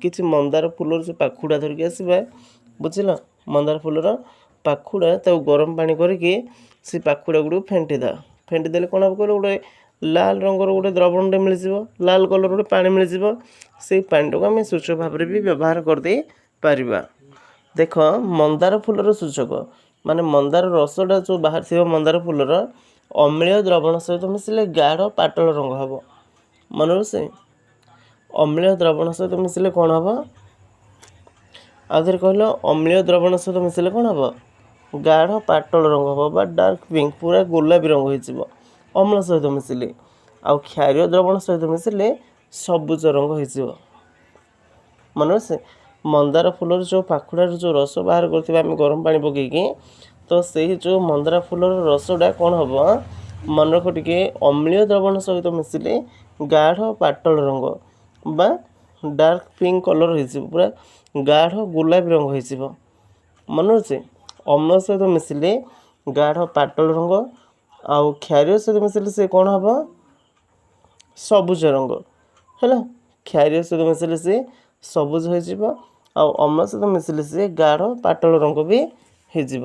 କିଛି ମନ୍ଦାର ଫୁଲର ଯେଉଁ ପାଖୁଡ଼ା ଧରିକି ଆସିବା। ବୁଝିଲ, ମନ୍ଦାର ଫୁଲର ପାଖୁଡ଼ା ତାକୁ ଗରମ ପାଣି କରିକି ସେ ପାଖୁଡ଼ା ଗୁଡ଼ିକୁ ଫେଣ୍ଟିଦେବା। ଫେଣ୍ଟିଦେଲେ କ'ଣ ହେବ କହିଲେ, ଗୋଟେ ଲାଲ ରଙ୍ଗର ଗୋଟେ ଦ୍ରବଣଟେ ମିଳିଯିବ, ଲାଲ କଲର୍ ଗୋଟେ ପାଣି ମିଳିଯିବ। ସେଇ ପାଣିଟାକୁ ଆମେ ସୂଚକ ଭାବରେ ବି ବ୍ୟବହାର କରିଦେଇ ପାରିବା। ଦେଖ, ମନ୍ଦାର ଫୁଲର ସୂଚକ ମାନେ ମନ୍ଦାର ରସଟା ଯେଉଁ ବାହାରିଥିବ ମନ୍ଦାର ଫୁଲର, ଅମ୍ଳୀୟ ଦ୍ରବଣ ସହିତ ମିଶିଲେ ଗାଢ଼ ପାଟଳ ରଙ୍ଗ ହେବ। ମନେ ରହୁଛି, ଅମ୍ଳୀୟ ଦ୍ରବଣ ସହିତ ମିଶିଲେ କ'ଣ ହେବ? ଆଉ ଥରେ କହିଲ, ଅମ୍ଳୀୟ ଦ୍ରବଣ ସହିତ ମିଶିଲେ କ'ଣ ହେବ? ଗାଢ଼ ପାଟଳ ରଙ୍ଗ ହେବ ବା ଡାର୍କ ପିଙ୍କ, ପୁରା ଗୋଲାପୀ ରଙ୍ଗ ହେଇଯିବ ଅମ୍ଳ ସହିତ ମିଶିଲେ। ଆଉ କ୍ଷାରୀୟ ଦ୍ରବଣ ସହିତ ମିଶିଲେ ସବୁଜ ରଙ୍ଗ ହେଇଯିବ। ମନେ ଅଛି, ମନ୍ଦାର ଫୁଲର ଯେଉଁ ପାଖୁଡ଼ାରୁ ଯେଉଁ ରସ ବାହାର କରିଥିବା ଆମେ ଗରମ ପାଣି ପକାଇକି, ତ ସେହି ଯେଉଁ ମନ୍ଦାର ଫୁଲର ରସଟା କ'ଣ ହେବ ମନେ ରଖ ଟିକେ, ଅମ୍ଳୀୟ ଦ୍ରବଣ ସହିତ ମିଶିଲେ ଗାଢ଼ ପାଟଳ ରଙ୍ଗ ବା ଡାର୍କ ପିଙ୍କ କଲର୍ ହେଇଯିବ, ପୁରା ଗାଢ଼ ଗୋଲାପୀ ରଙ୍ଗ ହେଇଯିବ। ମନେ ଅଛି, ଅମ୍ଳ ସହିତ ମିଶିଲେ ଗାଢ଼ ପାଟଳ ରଙ୍ଗ, ଆଉ କ୍ଷାରୀୟ ସହିତ ମିଶିଲେ ସେ କ'ଣ ହେବ? ସବୁଜ ରଙ୍ଗ। ହେଲା, କ୍ଷାରୀୟ ସହିତ ମିଶିଲେ ସେ ସବୁଜ ହେଇଯିବ, ଆଉ ଅମ୍ଳ ସହିତ ମିଶିଲେ ସେ ଗାଢ଼ ପାଟଳ ରଙ୍ଗ ବି ହେଇଯିବ।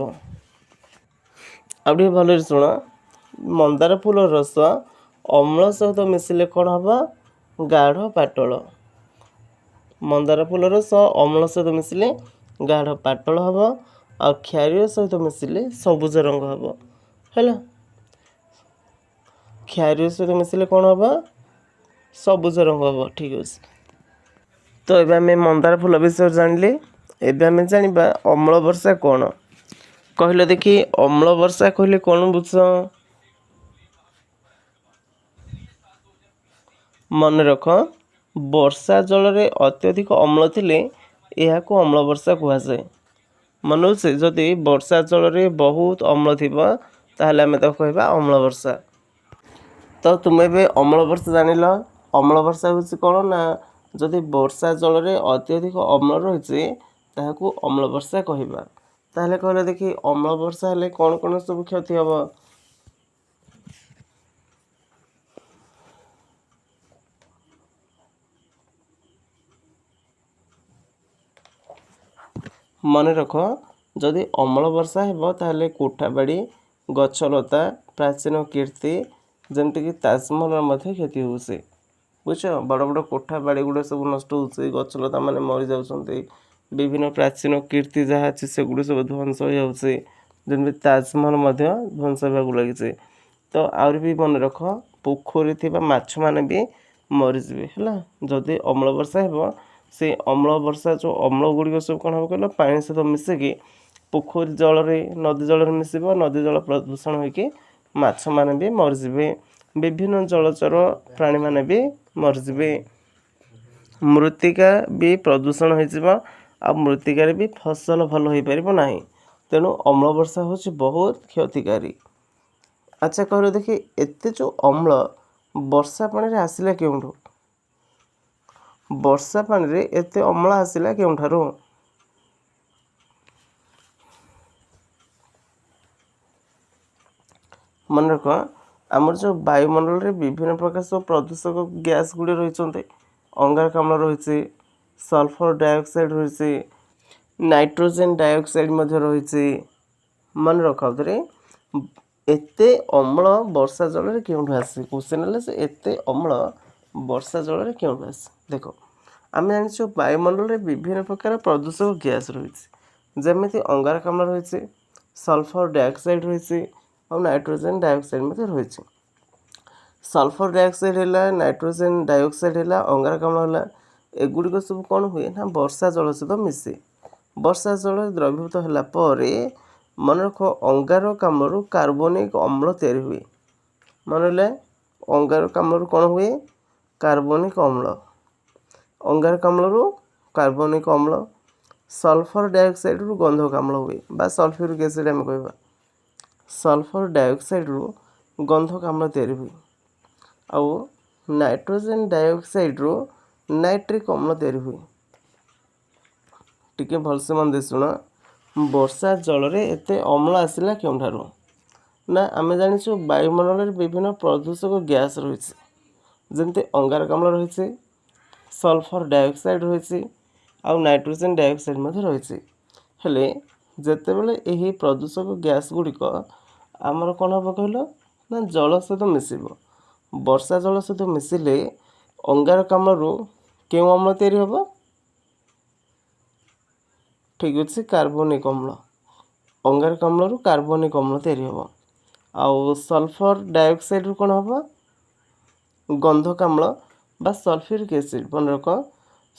ଆଉ ଟିକେ ଭଲରେ ଶୁଣ, ମନ୍ଦାର ଫୁଲର ରସ ଅମ୍ଳ ସହିତ ମିଶିଲେ କ'ଣ ହେବ? ଗାଢ଼ ପାଟଳ। ମନ୍ଦାର ଫୁଲ ରସ ଅମ୍ଳ ସହିତ ମିଶିଲେ ଗାଢ଼ ପାଟଳ ହେବ, ଆଉ କ୍ଷାରୀୟ ସହିତ ମିଶିଲେ ସବୁଜ ରଙ୍ଗ ହେବ। ହେଲା, କ୍ଷାରୀୟ ସହିତ ମିଶିଲେ କ'ଣ ହେବ? ସବୁଜ ରଙ୍ଗ ହେବ। ଠିକ୍ ଅଛି। ତ ଏବେ ଆମେ ମନ୍ଦାର ଫୁଲ ବିଷୟରେ ଜାଣିଲେ। ଏବେ ଆମେ ଜାଣିବା ଅମ୍ଳ ବର୍ଷା କ'ଣ। କହିଲ ଦେଖି, ଅମ୍ଳ ବର୍ଷା କହିଲେ କ'ଣ ବୁଝ? ମନେ ରଖ, ବର୍ଷା ଜଳରେ ଅତ୍ୟଧିକ ଅମ୍ଳ ଥିଲେ ଏହାକୁ ଅମ୍ଳ ବର୍ଷା କୁହାଯାଏ। ମନେ ଅଛି, ଯଦି ବର୍ଷା ଜଳରେ ବହୁତ ଅମ୍ଳ ଥିବ ତାହେଲେ ଆମେ ତାକୁ କହିବା ଅମ୍ଳ ବର୍ଷା। ତ ତୁମେ ଏବେ ଅମ୍ଳ ବର୍ଷା ଜାଣିଲ। ଅମ୍ଳ ବର୍ଷା ହେଉଛି କ'ଣ ନା ଯଦି ବର୍ଷା ଜଳରେ ଅତ୍ୟଧିକ ଅମ୍ଳ ରହିଛି ତାହାକୁ ଅମ୍ଳ ବର୍ଷା କହିବା। ତାହେଲେ କହିଲେ ଦେଖି, ଅମ୍ଳ ବର୍ଷା ହେଲେ କ'ଣ କ'ଣ ସବୁ କ୍ଷତି ହେବ? ମନେ ରଖ ଯଦି ଅମ୍ଳ ବର୍ଷା ହେବ ତାହେଲେ କୋଠାବାଡ଼ି ଗଛଲତା ପ୍ରାଚୀନ କୀର୍ତ୍ତି ଯେମିତିକି ତାଜମହଲର ମଧ୍ୟ କ୍ଷତି ହେଉଛି। ବୁଝଛ, ବଡ଼ ବଡ଼ କୋଠା ବାଡ଼ି ଗୁଡ଼ା ସବୁ ନଷ୍ଟ ହେଉଛି, ଗଛଲତା ମାନେ ମରିଯାଉଛନ୍ତି, ବିଭିନ୍ନ ପ୍ରାଚୀନ କୀର୍ତ୍ତି ଯାହା ଅଛି ସେଗୁଡ଼ି ସବୁ ଧ୍ୱଂସ ହୋଇଯାଉଛି, ଯେମିତି ତାଜମହଲ ମଧ୍ୟ ଧ୍ୱଂସ ହେବାକୁ ଲାଗିଛି। ତ ଆହୁରି ବି ମନେ ରଖ ପୋଖରୀ ଥିବା ମାଛମାନେ ବି ମରିଯିବେ ହେଲା। ଯଦି ଅମ୍ଳ ବର୍ଷା ହେବ ସେ ଅମ୍ଳ ବର୍ଷା ଯେଉଁ ଅମ୍ଳ ଗୁଡ଼ିକ ସବୁ କ'ଣ ହେବ କହିଲ ପାଣି ସହିତ ମିଶିକି ପୋଖରୀ ଜଳରେ ନଦୀ ଜଳରେ ମିଶିବ, ନଦୀ ଜଳ ପ୍ରଦୂଷଣ ହୋଇକି ମାଛମାନେ ବି ମରିଯିବେ, ବିଭିନ୍ନ ଜଳଚର ପ୍ରାଣୀମାନେ ବି ମରିଯିବେ, ମୃତ୍ତିକା ବି ପ୍ରଦୂଷଣ ହୋଇଯିବ, ଆଉ ମୃତ୍ତିକାରେ ବି ଫସଲ ଭଲ ହୋଇପାରିବ ନାହିଁ। ତେଣୁ ଅମ୍ଳ ବର୍ଷା ହେଉଛି ବହୁତ କ୍ଷତିକାରୀ। ଆଚ୍ଛା କହିଲ ଦେଖି ଏତେ ଯେଉଁ ଅମ୍ଳ ବର୍ଷା ପାଣିରେ ଆସିଲା କେଉଁଠୁ? ବର୍ଷା ପାଣିରେ ଏତେ ଅମ୍ଳ ଆସିଲା କେଉଁଠାରୁ? ମନେ ରଖ ଆମର ଯେଉଁ ବାୟୁମଣ୍ଡଳରେ ବିଭିନ୍ନ ପ୍ରକାର ସବୁ ପ୍ରଦୂଷକ ଗ୍ୟାସ୍ ଗୁଡ଼ିଏ ରହିଛନ୍ତି। ଅଙ୍ଗାରକାମ୍ଳ ରହିଛି, ସଲଫର ଡାଇଅକ୍ସାଇଡ଼ ରହିଛି, ନାଇଟ୍ରୋଜେନ୍ ଡାଇଅକ୍ସାଇଡ଼ ମଧ୍ୟ ରହିଛି। ମନେ ରଖ ଆଉଥରେ ଏତେ ଅମ୍ଳ ବର୍ଷା ଜଳରେ କେଉଁଠୁ ଆସେ? କ୍ୱେଶ୍ଚନ୍ ହେଲେ ସେ ଏତେ ଅମ୍ଳ ବର୍ଷା ଜଳରେ କେଉଁଠୁ ଆସେ? ଦେଖ ଆମେ ଜାଣିଛୁ ବାୟୁମଣ୍ଡଳରେ ବିଭିନ୍ନ ପ୍ରକାର ପ୍ରଦୂଷକ ଗ୍ୟାସ୍ ରହିଛି, ଯେମିତି ଅଙ୍ଗାରକାମ୍ଳ ରହିଛି, ସଲଫର ଡାଇଅକ୍ସାଇଡ଼ ରହିଛି, ଆଉ ନାଇଟ୍ରୋଜେନ୍ ଡାଇଅକ୍ସାଇଡ଼ ମଧ୍ୟ ରହିଛି। ସଲଫର ଡାଇଅକ୍ସାଇଡ଼ ହେଲା, ନାଇଟ୍ରୋଜେନ୍ ଡାଇଅକ୍ସାଇଡ଼ ହେଲା, ଅଙ୍ଗାରକାମ୍ଳ ହେଲା, ଏଗୁଡ଼ିକ ସବୁ କ'ଣ ହୁଏ ନା ବର୍ଷା ଜଳ ସହିତ ମିଶେ। ବର୍ଷା ଜଳ ଦ୍ରବୀଭୂତ ହେଲା ପରେ ମନେ ରଖ ଅଙ୍ଗାରକାମ୍ଳରୁ କାର୍ବନିକ ଅମ୍ଳ ତିଆରି ହୁଏ। ମନେ ରହିଲା ଅଙ୍ଗାରକାମ୍ଳରୁ କ'ଣ ହୁଏ? କାର୍ବନିକ ଅମ୍ଳ। ଅଙ୍ଗାରକାମ୍ଳରୁ କାର୍ବନିକ ଅମ୍ଳ, ସଲଫର ଡାଇଅକ୍ସାଇଡ଼ରୁ ଗନ୍ଧକାମ୍ଳ ହୁଏ ବା ସଲଫ୍ୟୁରିକ୍ ଏସିଡ଼ ଆମେ କହିବା। ସଲଫର ଡାଇଅକ୍ସାଇଡ଼ରୁ ଗନ୍ଧକାମ୍ଳ ତିଆରି ହୁଏ, ଆଉ ନାଇଟ୍ରୋଜେନ୍ ଡାଇଅକ୍ସାଇଡ଼ରୁ ନାଇଟ୍ରିକ୍ ଅମ୍ଳ ତିଆରି ହୁଏ। ଟିକେ ଭଲସେ ମନ ଦେଇ ଶୁଣ, ବର୍ଷା ଜଳରେ ଏତେ ଅମ୍ଳ ଆସିଲା କେଉଁଠାରୁ? ନା ଆମେ ଜାଣିଛୁ ବାୟୁମଣ୍ଡଳରେ ବିଭିନ୍ନ ପ୍ରଦୂଷକ ଗ୍ୟାସ୍ ରହିଛି, ଯେମିତି ଅଙ୍ଗାରକାମ୍ଳ ରହିଛି, ସଲଫର ଡାଇଅକ୍ସାଇଡ଼ ରହିଛି, ଆଉ ନାଇଟ୍ରୋଜେନ୍ ଡାଇଅକ୍ସାଇଡ଼ ମଧ୍ୟ ରହିଛି। ହେଲେ ଯେତେବେଳେ ଏହି ପ୍ରଦୂଷକ ଗ୍ୟାସ୍ ଗୁଡ଼ିକ ଆମର କ'ଣ ହେବ କହିଲ ନା ଜଳ ସହିତ ମିଶିବ। ବର୍ଷା ଜଳ ସହିତ ମିଶିଲେ ଅଙ୍ଗାରକାମ୍ଳରୁ କେଉଁ ଅମ୍ଳ ତିଆରି ହେବ? ଠିକ୍ ଅଛି, କାର୍ବନିକ ଅମ୍ଳ। ଅଙ୍ଗାରକାମ୍ଳରୁ କାର୍ବନିକ ଅମ୍ଳ ତିଆରି ହେବ, ଆଉ ସଲଫର ଡାଇଅକ୍ସାଇଡ଼ରୁ କ'ଣ ହେବ? ଗନ୍ଧକାମ୍ଳ ବା ସଲଫ୍ୟୁରିକ୍ ଏସିଡ଼। ମନେ ରଖ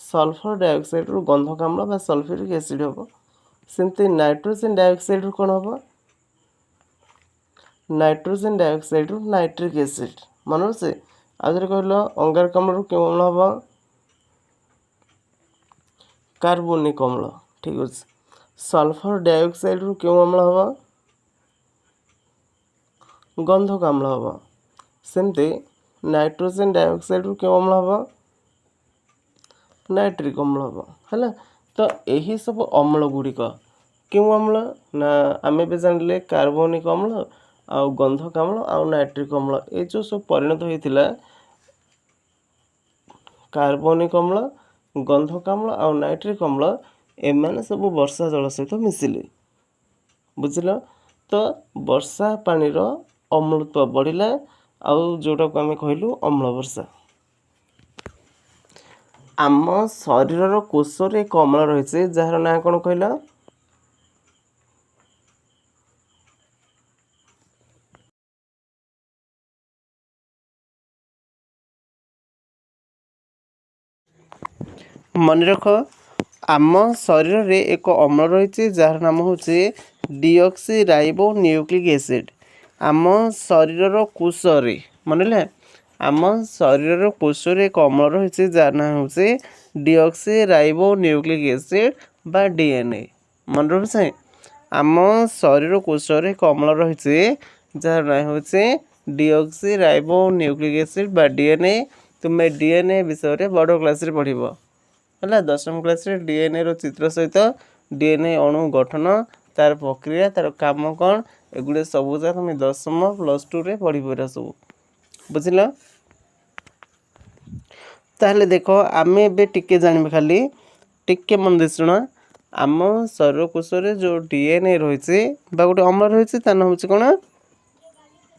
ସଲଫର ଡାଇଅକ୍ସାଇଡ଼ରୁ ଗନ୍ଧକାମ୍ଳ ବା ସଲଫ୍ୟୁରିକ୍ ଏସିଡ଼ ହେବ। ସେମିତି ନାଇଟ୍ରୋଜେନ୍ ଡାଇଅକ୍ସାଇଡ଼ରୁ କ'ଣ ହେବ? ନାଇଟ୍ରୋଜେନ୍ ଡାଇଅକ୍ସାଇଡ଼ରୁ ନାଇଟ୍ରିକ୍ ଏସିଡ଼। ମନେ ଅଛି? ଆଉ ଥରେ କହିଲ ଅଙ୍ଗାରକାମ୍ଳରୁ କେଉଁ ଅମ୍ଳ ହେବ? କାର୍ବନିକ ଅମ୍ଳ। ଠିକ୍ ଅଛି। ସଲଫର ଡାଇଅକ୍ସାଇଡ଼ରୁ କେଉଁ ଅମ୍ଳ ହେବ? ଗନ୍ଧକାମ୍ଳ ହେବ। ସେମିତି ନାଇଟ୍ରୋଜେନ୍ ଡାଇଅକ୍ସାଇଡ଼ରୁ କେଉଁ ଅମ୍ଳ ହେବ? ନାଇଟ୍ରିକ୍ ଅମ୍ଳ ହେବ। ହେଲା, ତ ଏହି ସବୁ ଅମ୍ଳ ଗୁଡ଼ିକ କେଉଁ ଅମ୍ଳ? ନା ଆମେ ଏବେ ଜାଣିଲେ କାର୍ବନିକ ଅମ୍ଳ, ଆଉ ଗନ୍ଧକାମ୍ଳ, ଆଉ ନାଇଟ୍ରିକ୍ ଅମ୍ଳ, ଏ ଯେଉଁ ସବୁ ପରିଣତ ହୋଇଥିଲା କାର୍ବନିକ ଅମ୍ଳ, ଗନ୍ଧକାମ୍ଳ ଆଉ ନାଇଟ୍ରିକ୍ ଅମ୍ଳ, ଏମାନେ ସବୁ ବର୍ଷା ଜଳ ସହିତ ମିଶିଲେ। ବୁଝିଲ? ତ ବର୍ଷା ପାଣିର ଅମ୍ଳତ୍ୱ ବଢ଼ିଲା, ଆଉ ଯେଉଁଟାକୁ ଆମେ କହିଲୁ ଅମ୍ଳ ବର୍ଷା। ଆମ ଶରୀରର କୋଷରେ ଏକ ଅମ୍ଳ ରହିଛି ଯାହାର ନାଁ କ'ଣ କହିଲ? ମନେ ରଖ ଆମ ଶରୀରରେ ଏକ ଅମ୍ଳ ରହିଛି ଯାହାର ନାମ ହେଉଛି ଡିଅକ୍ସି ରାଇବୋ ନ୍ୟୁକ୍ଲିକ୍ ଏସିଡ଼। ଆମ ଶରୀରର କୋଷରେ ମନେ ହେଲା ଆମ ଶରୀରର କୋଷରେ ଏକ ଅମ୍ଳ ରହିଛି ଯାହାର ନାଁ ହେଉଛି ଡିଅକ୍ସି ରାଇବୋ ନ୍ୟୁକ୍ଲିକ୍ ଏସିଡ଼ ବା DNA। ମନେ ରଖୁଛେ ଆମ ଶରୀର କୋଷରେ ଏକ ଅମ୍ଳ ରହିଛି ଯାହାର ନାଁ ହେଉଛି ଡିଅକ୍ସି ରାଇବୋ ନ୍ୟୁକ୍ଲିକ୍ ଏସିଡ଼ ବା DNA। ତୁମେ DNA ବିଷୟରେ ବଡ଼ କ୍ଲାସ୍ରେ ପଢ଼ିବ ହେଲା। 10ମ କ୍ଲାସ୍ରେ DNAର ଚିତ୍ର ସହିତ DNA ଅଣୁ ଗଠନ, ତା'ର ପ୍ରକ୍ରିୟା, ତା'ର କାମ କ'ଣ, ଏଗୁଡ଼ା ସବୁ ଯାକ ତୁମେ 10ମ +2ରେ ପଢ଼ିବ ଏରା ସବୁ। ବୁଝିଲ? ତାହେଲେ ଦେଖ ଆମେ ଏବେ ଟିକେ ଜାଣିବା, ଖାଲି ଟିକେ ମନ ଦେଇ ଶୁଣ। ଆମ ଶରୀର କୋଷରେ ଯେଉଁ DNA ରହିଛି ବା ଗୋଟେ ଅମ୍ଳ ରହିଛି ତା ନାଁ ହେଉଛି କ'ଣ?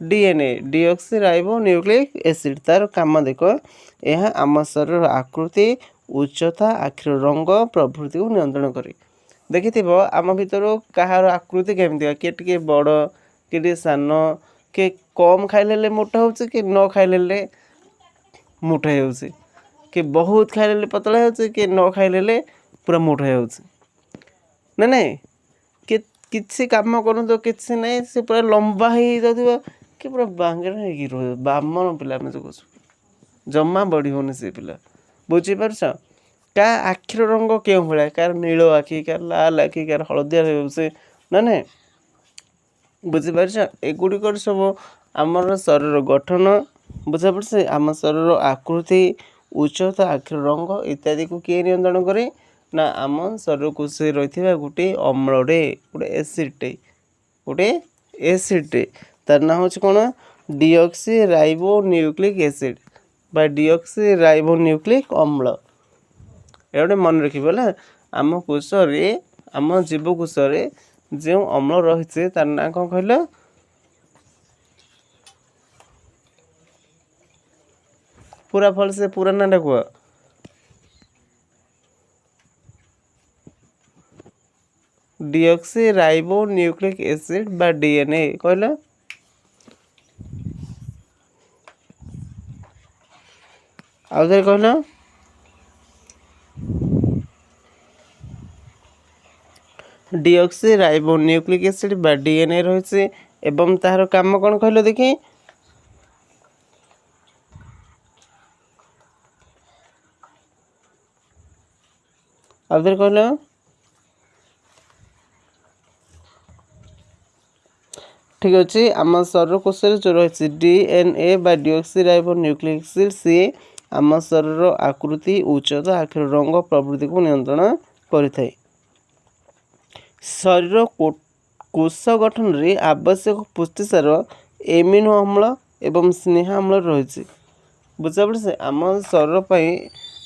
DNA, deoxyribonucleic acid. ତାର କାମ ଦେଖ, ଏହା ଆମ ଶରୀରର ଆକୃତି, ଉଚ୍ଚତା, ଆଖିର ରଙ୍ଗ ପ୍ରଭୃତିକୁ ନିୟନ୍ତ୍ରଣ କରେ। ଦେଖିଥିବ ଆମ ଭିତରୁ କାହାର ଆକୃତି କେମିତିକା, କିଏ ଟିକେ ବଡ଼, କିଏ ଟିକେ ସାନ, କିଏ କମ୍ ଖାଇଲେ ମୋଟା ହେଉଛି, କିଏ ନ ଖାଇଲେ ମୋଟା ହେଉଛି, କିଏ ବହୁତ ଖାଇଲେ ପତଳା ହେଉଛି, କିଏ ନ ଖାଇଲେ ପୁରା ମୋଟା ହେଉଛି ନା ନାଇଁ? କିଏ କିଛି କାମ କରନ୍ତୁ କିଛି ନାହିଁ, ସେ ପୁରା ଲମ୍ବା ହେଇଯାଉଥିବ, କି ପୁରା ବାଙ୍ଗେରା ହେଇକି ରହିବ। ବାମନ ପିଲା ଆମେ ଯେଉଁ କହୁଛୁ, ଜମା ବଢ଼ିବନି ସେ ପିଲା। ବୁଝିପାରୁଛ? କାହା ଆଖିର ରଙ୍ଗ କେଉଁ ଭଳିଆ, କାହାର ନୀଳ ଆଖି, କାହାର ଲାଲ ଆଖି, କାହାର ହଳଦିଆ ହେଉଛି ନା ନାଇଁ? ବୁଝିପାରୁଛ? ଏଗୁଡ଼ିକର ସବୁ ଆମର ଶରୀର ଗଠନ, ବୁଝାପଡ଼ୁଛି? ଆମ ଶରୀରର ଆକୃତି, ଉଚ୍ଚତା, ଆଖିର ରଙ୍ଗ ଇତ୍ୟାଦିକୁ କିଏ ନିୟନ୍ତ୍ରଣ କରେ? ନା ଆମ ଶରୀରକୁ ସେ ରହିଥିବା ଗୋଟିଏ ଅମ୍ଳଟେ, ଗୋଟେ ଏସିଡ଼୍ଟେ। ତାର ନାଁ ହେଉଛି କ'ଣ? ଡିଅକ୍ସି ରାଇବୋ ନ୍ୟୁକ୍ଲିକ୍ ଏସିଡ୍ ବା ଡିଅକ୍ସି ରାଇବୋ ନ୍ୟୁକ୍ଲିକ୍ ଅମ୍ଳ। ଏଇଟା ଗୋଟେ ମନେ ରଖିବ ହେଲା। ଆମ କୋଷରେ, ଆମ ଜୀବକୋଷରେ ଯେଉଁ ଅମ୍ଳ ରହିଛି ତାର ନାଁ କ'ଣ କହିଲ? ପୁରା ଭଲସେ ପୁରା ନାଁଟା କୁହ। ଡିଅକ୍ସି ରାଇବୋ ନ୍ୟୁକ୍ଲିକ୍ ଏସିଡ୍ ବା DNA କହିଲ। ଆଉ ଥରେ କହିଲ। ଡିଅକ୍ସି ରାଇବୋ ନ୍ୟୁକ୍ଲିକ୍ ଏସିଡ୍ ବା DNA ରହିଛି ଏବଂ ତାହାର କାମ କ'ଣ କହିଲ ଦେଖି? ଆଉ ଥରେ କହିଲ। ଠିକ୍ ଅଛି। ଆମ ଶରୀର କୋଷରେ ଯେଉଁ ରହିଛି DNA ବା ଡିଅକ୍ସି ରାଇବୋ ନ୍ୟୁକ୍ଲିକ୍ ଏସିଡ୍, ସିଏ ଆମ ଶରୀରର ଆକୃତି, ଉଚ୍ଚତା, ଆଖିର ରଙ୍ଗ ପ୍ରଭୃତିକୁ ନିୟନ୍ତ୍ରଣ କରିଥାଏ। ଶରୀର କୋଷ ଗଠନରେ ଆବଶ୍ୟକ ପୁଷ୍ଟିସାର ଏମିନୋ ଅମ୍ଳ ଏବଂ ସ୍ନେହ ଅମ୍ଳ ରହିଛି। ବୁଝାପଡ଼ୁଛି? ଆମ ଶରୀର ପାଇଁ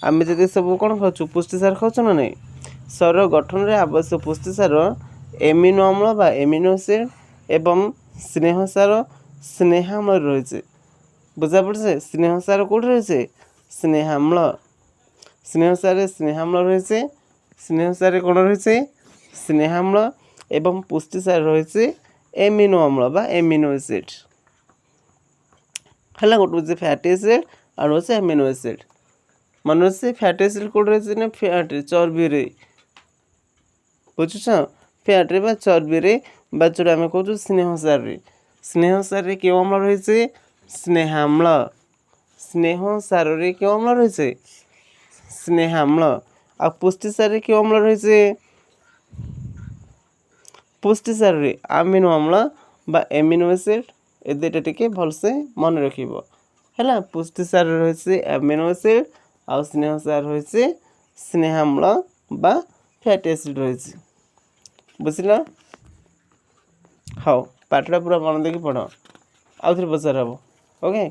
ଆମେ ଯଦି ସବୁ କ'ଣ ଖାଉଛୁ, ପୁଷ୍ଟିସାର ଖାଉଛୁ ନା ନାହିଁ? ଶରୀର ଗଠନରେ ଆବଶ୍ୟକ ପୁଷ୍ଟିସାର ଏମିନୋ ଅମ୍ଳ ବା ଏମିନୋ ଏସିଡ୍ ଏବଂ ସ୍ନେହସାର ସ୍ନେହ ଅମ୍ଳ ରହିଛି। ବୁଝାପଡ଼ୁଛି? ସ୍ନେହସାର କେଉଁଠି ରହିଛି? ସ୍ନେହାମ୍ଳ। ସ୍ନେହସାରରେ ସ୍ନେହାମ୍ଳ ରହିଛି। ସ୍ନେହସାରରେ କ'ଣ ରହିଛି? ସ୍ନେହାମ୍ଳ। ଏବଂ ପୁଷ୍ଟିସାର ରହିଛି ଏମିନୋ ଅମ୍ଳ ବା ଏମିନୋ ଏସିଡ୍। ହେଲା, ଗୋଟେ ହେଉଛି ଫ୍ୟାଟି ଏସିଡ୍ ଆଉ ହେଉଛି ଆମିନୋ ଏସିଡ୍। ମନେ ଅଛି ଫ୍ୟାଟି ଏସିଡ୍ କେଉଁଠି ରହିଛି ନା ଫ୍ୟାଟ୍ରେ, ଚର୍ବିରେ। ବୁଝୁଛ? ଫ୍ୟାଟ୍ରେ ବା ଚର୍ବିରେ, ବା ଯେଉଁଟା ଆମେ କହୁଛୁ ସ୍ନେହସାରରେ। ସ୍ନେହସାରରେ କେଉଁ ଅମ୍ଳ ରହିଛି? ସ୍ନେହାମ୍ଳ। ସ୍ନେହସାରରେ କେଉଁ ଅମ୍ଳ ରହିଛି? ସ୍ନେହାମ୍ଳ। ଆଉ ପୁଷ୍ଟିସାରରେ କେଉଁ ଅମ୍ଳ ରହିଛି? ପୁଷ୍ଟିସାରରେ ଆମିନୋ ଅମ୍ଳ ବା ଏମିନୋ ଏସିଡ୍। ଏ ଦୁଇଟା ଟିକେ ଭଲସେ ମନେ ରଖିବ ହେଲା। ପୁଷ୍ଟିସାର ରହିଛି ଆମିନୋ ଏସିଡ୍ ଆଉ ସ୍ନେହସାର ରହିଛି ସ୍ନେହାମ୍ଳ ବା ଫ୍ୟାଟି ଏସିଡ୍ ରହିଛି। ବୁଝିଲ? ହଉ, ପାଠଟା ପୁରା ମନ ଦେଇକି ପଢ଼। ଆଉଥରେ ପଚାର ହେବ। ଓକେ।